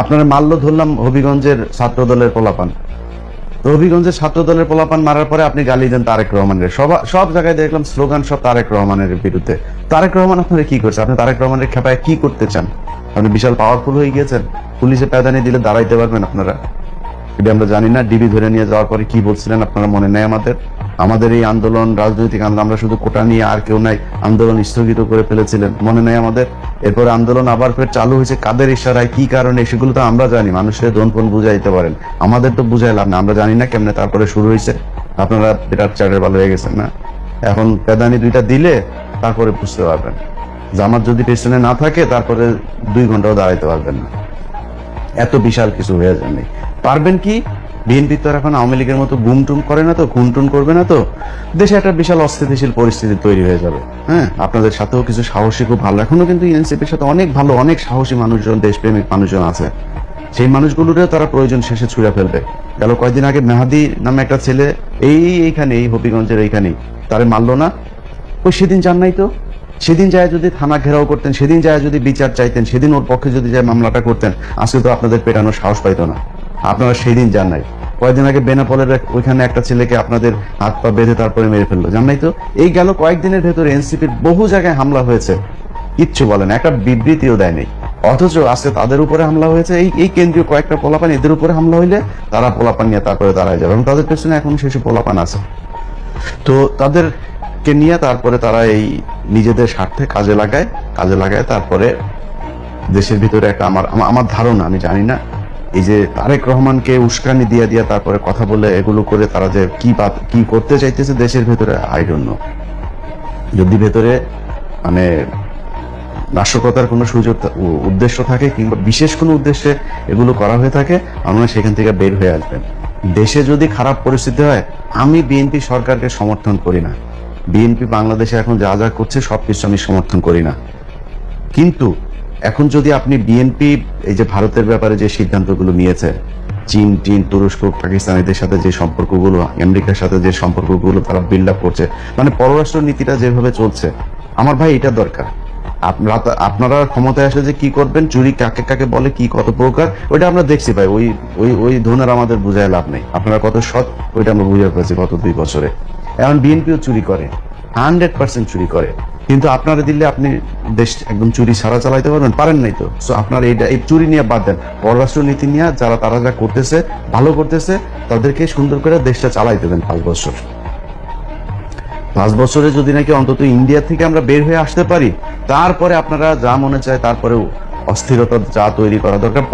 আপনারা মাল্য ধরলাম হবিগঞ্জের ছাত্র দলের পোলাপান। তো হবিগঞ্জের ছাত্র দলের পোলাপান মারার পরে আপনি গালি দেন তারেক রহমানের। সব জায়গায় দেখলাম স্লোগান সব তারেক রহমানের বিরুদ্ধে। তারেক রহমান আপনারা কি করছে? আপনি তারেক রহমানের খেপায় কি করতে চান? আপনি বিশাল পাওয়ারফুল হয়ে গিয়েছেন, পুলিশে প্যাদানি দিলে দাঁড়াইতে পারবেন আপনারা? এটা আমরা জানি না। ডিবি ধরে নিয়ে যাওয়ার পরে কি বলছিলেন আপনারা মনে নেই আমাদের? আমাদের এই আন্দোলন, রাজনৈতিক আন্দোলন, আমরা শুধু কোটা নিয়ে আর কেউ নাই, আন্দোলন স্থগিত করে ফেলেছিলেন, মনে নেই আমাদের? এরপরে আন্দোলন আবার ফের চালু হয়েছে, কাদের ইশারায়, কি কারণে, সেগুলো তো আমরা জানি। মানুষের দনপন বুঝাইতে পারেন, আমাদের তো বুঝাই লাভ না। আমরা জানি না কেমনে তারপরে শুরু হয়েছে। আপনারা বিরাট চারের ভালো হয়ে গেছেন না? এখন পেদানি দুইটা দিলে তারপরে বুঝতে পারবেন। জামাত যদি পেছনে না থাকে তারপরে 2 ঘন্টাও দাঁড়াইতে পারবেন না। এত বিশাল কিছু হয়ে যায়নি। পারবেন কি? বিএনপি তো আর এখন আওয়ামী লীগের মতো গুমটুম করে না তো, খুনটুন করবে না তো। দেশে একটা বিশাল অস্থিতিশীল পরিস্থিতি তৈরি হয়ে যাবে। হ্যাঁ, আপনাদের সাথেও কিছু সাহসী, খুব ভালো, এখনো কিন্তু এনসিপির সাথে অনেক ভালো, অনেক সাহসী মানুষজন, দেশপ্রেমিক মানুষজন আছে। সেই মানুষগুলোরও তারা প্রয়োজন শেষে ছুঁড়ে ফেলবে। গেল কয়েকদিন আগে মেহাদি নামে একটা ছেলে এইখানে, এই হবিগঞ্জের এইখানেই, তারে মারলো না? ওই সেদিন যান নাই তো? সেদিন যায় যদি থানা ঘেরাও করতেন, সেদিন যায় যদি বিচার চাইতেন, সেদিন ওর পক্ষে যদি যায় মামলাটা করতেন, আজকে তো আপনাদের পেটানোর সাহস পাইতো না। আপনারা সেদিন যান নাই। কয়েকদিন আগে বেনাপোলের ওইখানে একটা ছেলেকে আপনাদের হাত পা বেঁধে তারপরে মেরে ফেললো, জান নাই তো? এই গেল কয়েকদিনের ভেতরে এনসিপির বহু জায়গায় হামলা হয়েছে, কিচ্ছু বলেন, একটা বিবৃতিও দেয় নাই। অথচ আজকে তাদের উপরে হামলা হয়েছে, এই কেন্দ্রীয় কয়েকটা পোলাপান, এদের উপরে হামলা হইলে তারা পোলাপান নিয়ে তারপরে দাঁড়ায় যাবে, এবং তাদের পেছনে এখন শেষে পোলাপান আছে। তো তাদেরকে নিয়ে তারপরে তারা এই নিজেদের স্বার্থে কাজে লাগায় তারপরে দেশের ভিতরে একটা, আমার ধারণা, আমি জানি না, এই যে তারেক রহমানকে উস্কানি দিয়ে দিয়ে তারপরে কথা বলে এগুলো করে তারা যে কি করতে চাইতেছে দেশের ভেতরে, আই ডোন্ট নো। যদি ভেতরে মানে নাশকতার কোনো উদ্দেশ্য থাকে, কিংবা বিশেষ কোনো উদ্দেশ্যে এগুলো করা হয়ে থাকে, আমরা সেখান থেকে বের হয়ে আসবেন। দেশে যদি খারাপ পরিস্থিতি হয়, আমি বিএনপি সরকারকে সমর্থন করি না। বিএনপি বাংলাদেশে এখন যা যা করছে সবকিছু আমি সমর্থন করি না। কিন্তু এখন যদি আপনি বিএনপি এই যে ভারতের ব্যাপারে যে সিদ্ধান্তগুলো নিয়েছে, চীন, তুরস্ক, পাকিস্তানিদের সাথে যে সম্পর্কগুলো, আমেরিকার সাথে যে সম্পর্কগুলো তারা বিল্ড আপ করছে, মানে পররাষ্ট্র নীতিটা যেভাবে চলছে, আমার ভাই এটা দরকার। আপনারা ক্ষমতায় আসলে যে কি করবেন, চুরি কাকে কাকে বলে, কি কত প্রকার, ওইটা আমরা দেখছি ভাই। ওই ধরনের আমাদের বুঝায় লাভ নেই। আপনারা কত সৎ, ওইটা আমরা বুঝে পেয়েছি গত 2 বছরে। এখন বিএনপিও চুরি করে, 100% চুরি করে, কিন্তু আপনারা দিলে আপনি দেশ একদম চুরি ছাড়া চালাইতে পারেন নাই তো। সো আপনারা এই চুরি নিয়ে বাদ দেন, পররাষ্ট্র নীতি নিয়ে তারা যা করতেছে, ভালো করতেছে, তাদেরকে সুন্দর করে দেশটা চালাইতে দেন 5 বছর। 5 বছরে যদি নাকি অন্তত ইন্ডিয়া থেকে আমরা বের হয়ে আসতে পারি, তারপরে আপনারা যা মনে চায় তারপরে অস্থিরতা যা তৈরি করা দরকার